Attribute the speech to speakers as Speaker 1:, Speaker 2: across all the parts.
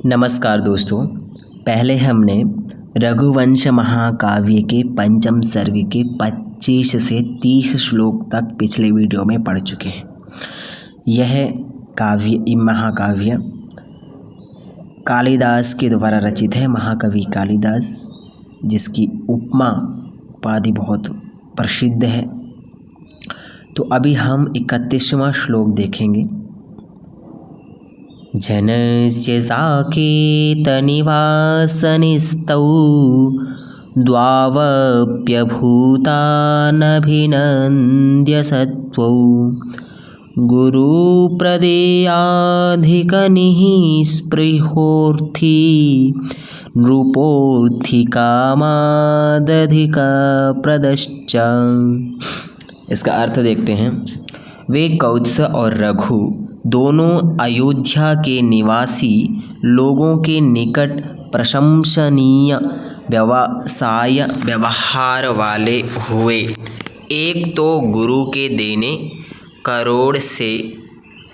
Speaker 1: नमस्कार दोस्तों। पहले हमने रघुवंश महाकाव्य के पंचम सर्ग के 25 से 30 श्लोक तक पिछले वीडियो में पढ़ चुके हैं। यह महाकाव्य कालिदास के द्वारा रचित है। महाकवि कालिदास, जिसकी उपमा उपाधि बहुत प्रसिद्ध है। तो अभी हम 31वां श्लोक देखेंगे। जनस्य साकेतनिवासनिस्तौ द्वावप्यभूतानभिनन्द्य सत्त्वौ गुरुप्रदेयाधिकनिः स्पृहोर्थी नृपोऽधिकामादधिकप्रदश्च। इसका अर्थ देखते हैं। वे कौत्स और रघु दोनों अयोध्या के निवासी लोगों के निकट प्रशंसनीय व्यवहार वाले हुए। एक तो गुरु के देने, करोड़ से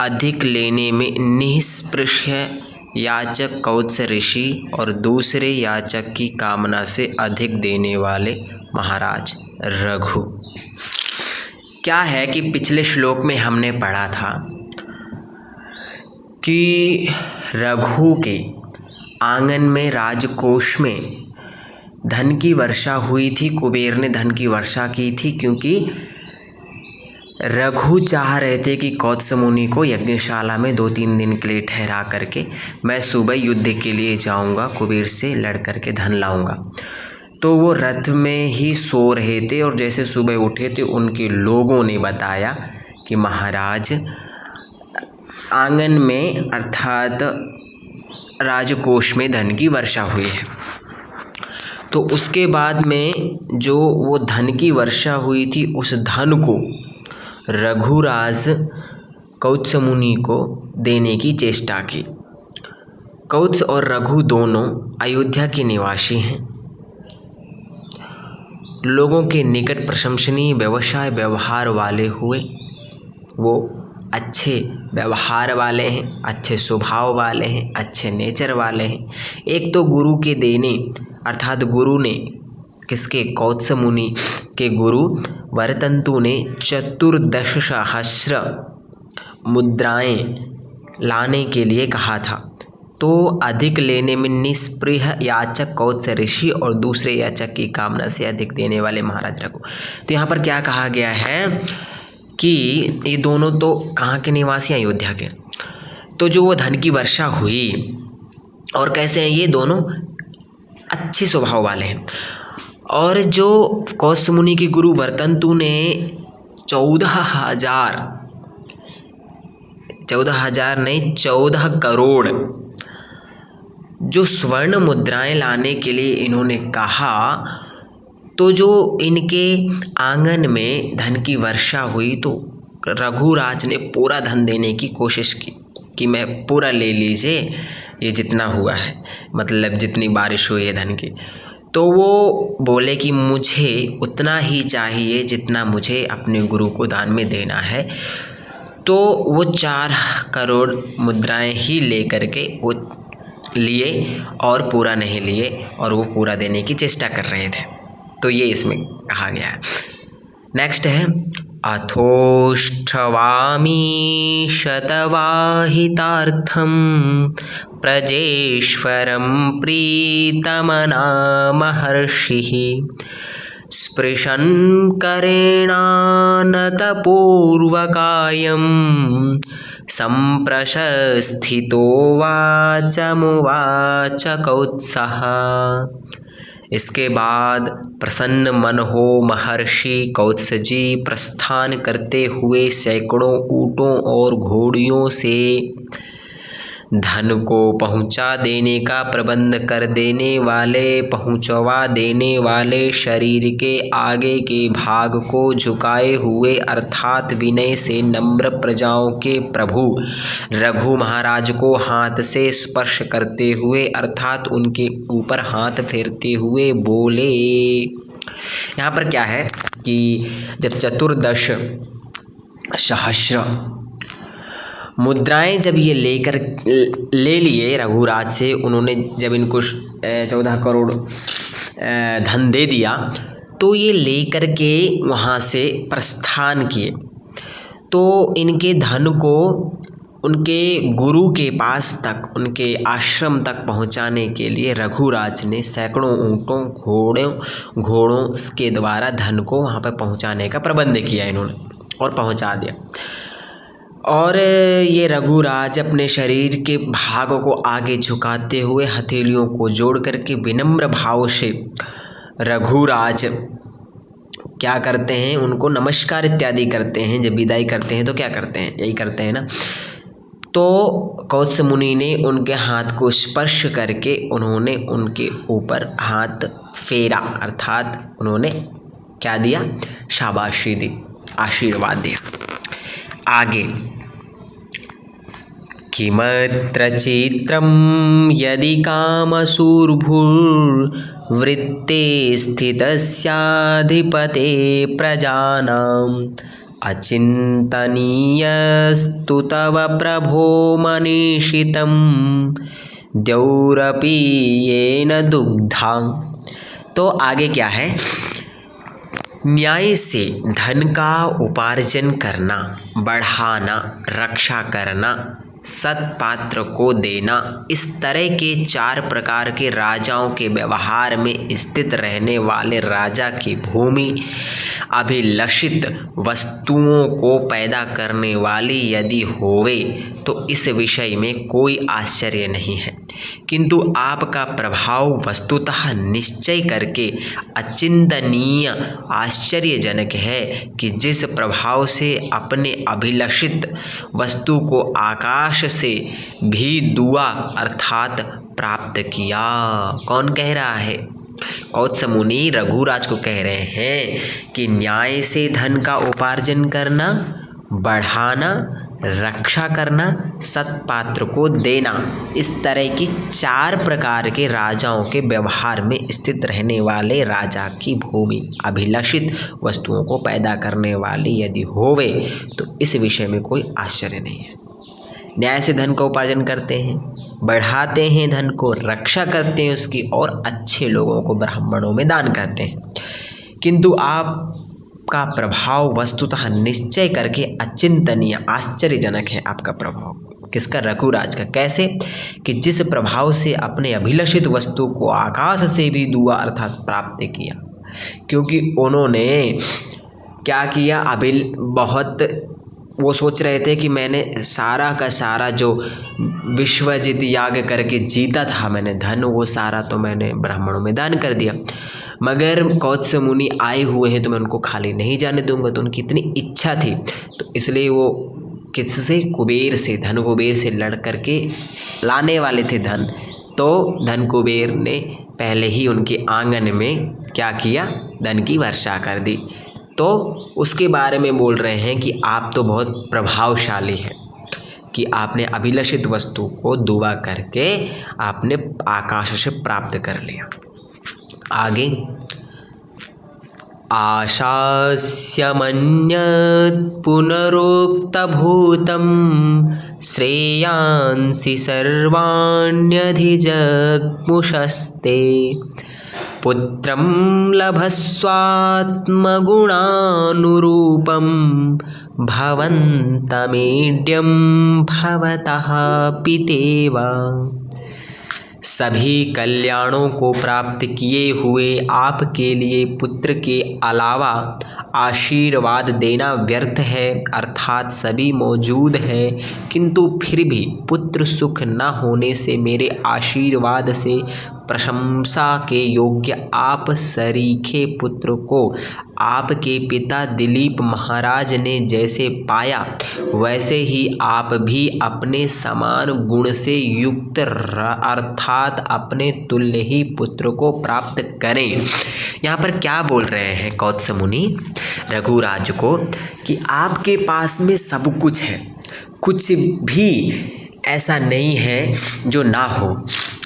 Speaker 1: अधिक लेने में निष्पृह याचक कौत्स ऋषि, और दूसरे याचक की कामना से अधिक देने वाले महाराज रघु। क्या है कि पिछले श्लोक में हमने पढ़ा था कि रघु के आंगन में, राजकोष में धन की वर्षा हुई थी। कुबेर ने धन की वर्षा की थी, क्योंकि रघु चाह रहे थे कि कौत्स मुनि को यज्ञशाला में 2-3 दिन के लिए ठहरा करके मैं सुबह युद्ध के लिए जाऊंगा, कुबेर से लड़ करके धन लाऊंगा। तो वो रथ में ही सो रहे थे, और जैसे सुबह उठे थे उनके लोगों ने बताया कि महाराज आंगन में अर्थात राजकोष में धन की वर्षा हुई है। तो उसके बाद में जो वो धन की वर्षा हुई थी, उस धन को रघुराज कौत्स मुनि को देने की चेष्टा की। कौत्स और रघु दोनों अयोध्या के निवासी हैं, लोगों के निकट प्रशंसनीय व्यवहार वाले हुए। वो अच्छे व्यवहार वाले हैं, अच्छे स्वभाव वाले हैं, अच्छे नेचर वाले हैं। एक तो गुरु के देने, अर्थात गुरु ने, किसके, कौत्स मुनि के गुरु वरतंतु ने 14 सहस्र मुद्राएं लाने के लिए कहा था। तो अधिक लेने में निष्पृह याचक कौत्स ऋषि, और दूसरे याचक की कामना से अधिक देने वाले महाराज रघु। तो यहाँ पर क्या कहा गया है कि ये दोनों तो कहाँ के निवासी, अयोध्या के। तो जो वो धन की वर्षा हुई, और कैसे हैं ये दोनों, अच्छे स्वभाव वाले हैं। और जो कौत्स मुनि के गुरु वरतंतु ने 14 करोड़ जो स्वर्ण मुद्राएं लाने के लिए इन्होंने कहा। तो जो इनके आंगन में धन की वर्षा हुई, तो रघुराज ने पूरा धन देने की कोशिश की कि मैं पूरा ले लीजिए, ये जितना हुआ है, मतलब जितनी बारिश हुई है धन की। तो वो बोले कि मुझे उतना ही चाहिए जितना मुझे अपने गुरु को दान में देना है। तो वो 4 करोड़ मुद्राएं ही ले करके वो लिए, और पूरा नहीं लिए, और वो पूरा देने की चेष्टा कर रहे थे। तो ये इसमें कहा गया है। नेक्स्ट है अथोष्ठवामी शतवाहितार्थम प्रजेश्वरम प्रीतमना महर्षिः स्पृशन् करेणानतपूर्वकायं सम्प्रशस्थितो वाचमुवाच कौत्सः। इसके बाद प्रसन्न मन हो महर्षि कौत्स जी प्रस्थान करते हुए सैकड़ों ऊँटों और घोड़ियों से धन को पहुंचा देने का प्रबंध कर देने वाले, पहुंचवा देने वाले, शरीर के आगे के भाग को झुकाए हुए अर्थात विनय से नम्र प्रजाओं के प्रभु रघु महाराज को हाथ से स्पर्श करते हुए अर्थात उनके ऊपर हाथ फेरते हुए बोले। यहाँ पर क्या है कि जब 14 सहस्र मुद्राएं जब ये ले लिए रघुराज से, उन्होंने जब इनको 14 करोड़ धन दे दिया, तो ये लेकर के वहाँ से प्रस्थान किए। तो इनके धन को उनके गुरु के पास तक, उनके आश्रम तक पहुंचाने के लिए रघुराज ने सैकड़ों ऊँटों घोड़ों के द्वारा धन को वहाँ पर पहुंचाने का प्रबंध किया इन्होंने, और पहुंचा दिया। और ये रघुराज अपने शरीर के भागों को आगे झुकाते हुए हथेलियों को जोड़ करके विनम्र भाव से रघुराज क्या करते हैं, उनको नमस्कार इत्यादि करते हैं। जब विदाई करते हैं तो क्या करते हैं, यही करते हैं ना। तो कौत्स मुनि ने उनके हाथ को स्पर्श करके उन्होंने उनके ऊपर हाथ फेरा, अर्थात उन्होंने क्या दिया, शाबाशी दी, आशीर्वाद दिया। आगे, किमत्र चित्रं यदि कामशूर्भुर्वृत्ते स्थितस्याधिपते प्रजानाम् अचिन्तनीयस्तु तव प्रभो मनीषितं द्यौरपि येन दुग्धा। तो आगे क्या है, न्याय से धन का उपार्जन करना, बढ़ाना, रक्षा करना, सत्पात्र को देना, इस तरह के 4 प्रकार के राजाओं के व्यवहार में स्थित रहने वाले राजा की भूमि अभिलषित वस्तुओं को पैदा करने वाली यदि होवे तो इस विषय में कोई आश्चर्य नहीं है। किंतु आपका प्रभाव वस्तुतः निश्चय करके अचिंतनीय आश्चर्यजनक है कि जिस प्रभाव से अपने अभिलषित वस्तु को आकाश से भी दुआ अर्थात प्राप्त किया। कौन कह रहा है, कौत्स मुनि रघुराज को कह रहे हैं कि न्याय से धन का उपार्जन करना, बढ़ाना, रक्षा करना, सत्पात्र को देना, इस तरह की 4 प्रकार के राजाओं के व्यवहार में स्थित रहने वाले राजा की भूमि अभिलषित वस्तुओं को पैदा करने वाली यदि होवे तो इस विषय में कोई आश्चर्य नहीं है। न्याय से धन का उपार्जन करते हैं, बढ़ाते हैं धन को, रक्षा करते हैं उसकी, और अच्छे लोगों को, ब्राह्मणों में दान करते हैं। किंतु आपका प्रभाव वस्तुतः निश्चय करके अचिंतनीय, आश्चर्यजनक है आपका प्रभाव। किसका, रघुराज का। कैसे कि जिस प्रभाव से अपने अभिलषित वस्तु को आकाश से भी दुआ अर्थात प्राप्त किया। क्योंकि उन्होंने क्या किया, बहुत वो सोच रहे थे कि मैंने सारा का सारा जो विश्वजित याग करके जीता था मैंने धन, वो सारा तो मैंने ब्राह्मणों में दान कर दिया, मगर कौत्स मुनि आए हुए हैं तो मैं उनको खाली नहीं जाने दूंगा। तो उनकी इतनी इच्छा थी, तो इसलिए वो किससे, कुबेर से, धन कुबेर से लड़ करके लाने वाले थे धन। तो धन कुबेर ने पहले ही उनके आंगन में क्या किया, धन की वर्षा कर दी। तो उसके बारे में बोल रहे हैं कि आप तो बहुत प्रभावशाली हैं कि आपने अभिलषित वस्तु को दुआ करके आपने आकाश से प्राप्त कर लिया। आगे, आशास्य मन्यत् पुनरोक्तभूतं श्रेयांसि सर्वाण्यधिजग्मुषस्ते पुत्रं लभस्वात्मगुणानुरूपं भवन्तमेड्यं भवतः पितेव। सभी कल्याणों को प्राप्त किए हुए आपके लिए पुत्र के अलावा आशीर्वाद देना व्यर्थ है, अर्थात सभी मौजूद है, किंतु फिर भी पुत्र सुख न होने से मेरे आशीर्वाद से प्रशंसा के योग्य आप सरीखे पुत्र को आपके पिता दिलीप महाराज ने जैसे पाया, वैसे ही आप भी अपने समान गुण से युक्त अर्थात अपने तुल्य ही पुत्र को प्राप्त करें। यहाँ पर क्या बोल रहे हैं कौत्स मुनि रघुराज को कि आपके पास में सब कुछ है, कुछ भी ऐसा नहीं है जो ना हो।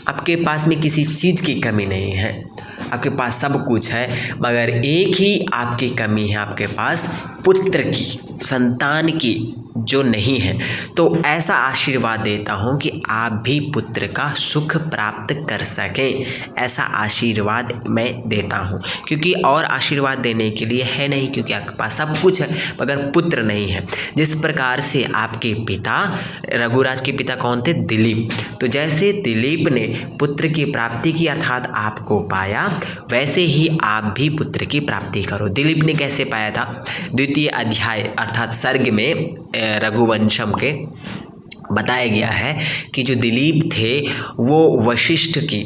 Speaker 1: आपके पास में किसी चीज़ की कमी नहीं है, आपके पास सब कुछ है, मगर एक ही आपकी कमी है, आपके पास पुत्र की, संतान की जो नहीं है, तो ऐसा आशीर्वाद देता हूँ कि आप भी पुत्र का सुख प्राप्त कर सकें, ऐसा आशीर्वाद मैं देता हूँ। क्योंकि और आशीर्वाद देने के लिए है नहीं, क्योंकि आपके पास सब कुछ है मगर पुत्र नहीं है। जिस प्रकार से आपके पिता, रघुराज के पिता कौन थे? दिलीप। तो जैसे दिलीप ने पुत्र की प्राप्ति की अर्थात आपको पाया, वैसे ही आप भी पुत्र की प्राप्ति करो। दिलीप ने कैसे पाया था? द्वितीय अध्याय अर्थात सर्ग में रघुवंशम के बताया गया है कि जो दिलीप थे वो वशिष्ठ की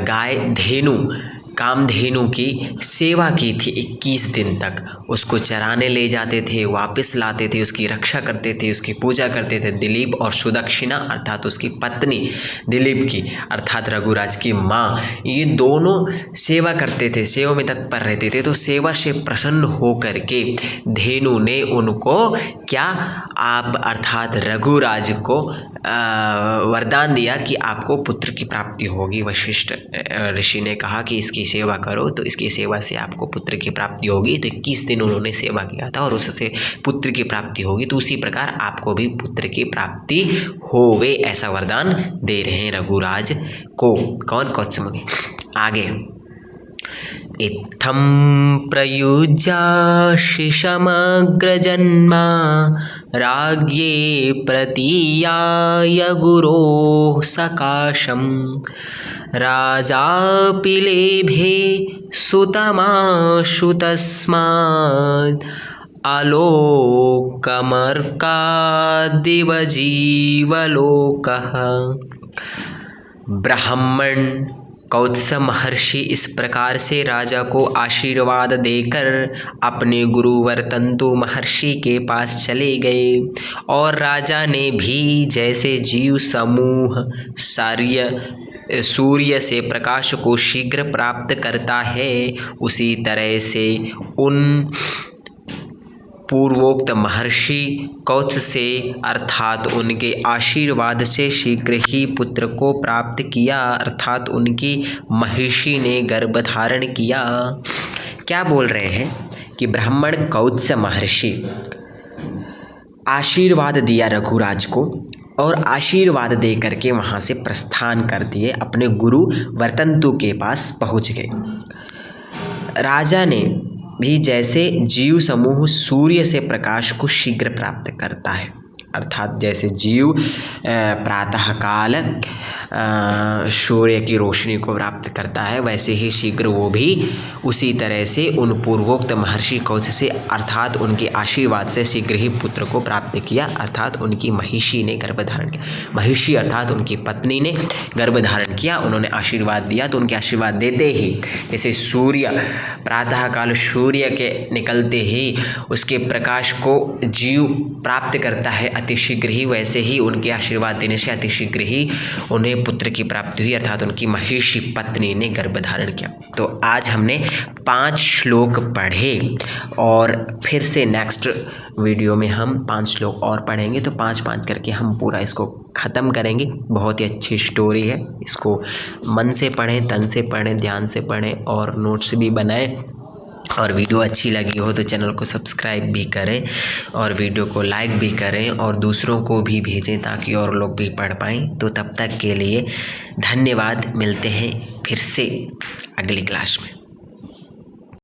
Speaker 1: गाय धेनु, कामधेनु की सेवा की थी 21 दिन तक। उसको चराने ले जाते थे, वापस लाते थे, उसकी रक्षा करते थे, उसकी पूजा करते थे। दिलीप और सुदक्षिणा अर्थात उसकी पत्नी दिलीप की अर्थात रघुराज की माँ, ये दोनों सेवा करते थे, सेवा में तत्पर रहते थे। तो सेवा से प्रसन्न हो करके धेनु ने उनको क्या, आप अर्थात रघुराज को वरदान दिया कि आपको पुत्र की प्राप्ति होगी। वशिष्ठ ऋषि ने कहा कि इसकी सेवा करो तो इसकी सेवा से आपको पुत्र की प्राप्ति होगी। तो 21 दिन उन्होंने सेवा किया था और उससे पुत्र की प्राप्ति होगी। तो उसी प्रकार आपको भी पुत्र की प्राप्ति होवे, ऐसा वरदान दे रहे हैं रघुराज को। कौन? कौत्स मुनि। आगे, इत्थं प्रयुज्याशिषमग्रजन्मा राज्ञे प्रतीयाय गुरोः सकाशं राजापि लेभे सुतमाशु तस्मात् आलोकमर्कादिव जीवलोकः। ब्राह्मण कौत्स महर्षि इस प्रकार से राजा को आशीर्वाद देकर अपने गुरुवर तंतु महर्षि के पास चले गए। और राजा ने भी जैसे जीव समूह सूर्य से प्रकाश को शीघ्र प्राप्त करता है, उसी तरह से उन पूर्वोक्त महर्षि कौत्स से अर्थात उनके आशीर्वाद से शीघ्र ही पुत्र को प्राप्त किया, अर्थात उनकी महिषी ने गर्भ धारण किया। क्या बोल रहे हैं कि ब्राह्मण कौत्स महर्षि आशीर्वाद दिया रघुराज को और आशीर्वाद दे करके वहाँ से प्रस्थान कर दिए, अपने गुरु वर्तंतु के पास पहुँच गए। राजा ने भी जैसे जीव समूह सूर्य से प्रकाश को शीघ्र प्राप्त करता है, अर्थात जैसे जीव प्रातःकाल सूर्य की रोशनी को प्राप्त करता है, वैसे ही शीघ्र वो भी उसी तरह से उन पूर्वोक्त महर्षि कौत्स से अर्थात उनके आशीर्वाद से शीघ्र ही पुत्र को प्राप्त किया, अर्थात उनकी महिषी ने गर्भ धारण किया। महिषी अर्थात उनकी पत्नी ने गर्भ धारण किया, उन्होंने आशीर्वाद दिया। तो उनके आशीर्वाद देते ही जैसे सूर्य प्रातःकाल सूर्य के निकलते ही उसके प्रकाश को जीव प्राप्त करता है अतिशीघ्र ही, वैसे ही उनके आशीर्वाद देने से अतिशीघ्र ही उन्हें पुत्र की प्राप्ति हुई, अर्थात उनकी महिषी पत्नी ने गर्भ धारण किया। तो आज हमने 5 श्लोक पढ़े और फिर से नेक्स्ट वीडियो में हम 5 श्लोक और पढ़ेंगे। तो 5-5 करके हम पूरा इसको ख़त्म करेंगे। बहुत ही अच्छी स्टोरी है, इसको मन से पढ़ें, तन से पढ़ें, ध्यान से पढ़ें और नोट्स भी बनाएं। और वीडियो अच्छी लगी हो तो चैनल को सब्सक्राइब भी करें और वीडियो को लाइक भी करें और दूसरों को भी भेजें ताकि और लोग भी पढ़ पाएँ। तो तब तक के लिए धन्यवाद। मिलते हैं फिर से अगली क्लास में।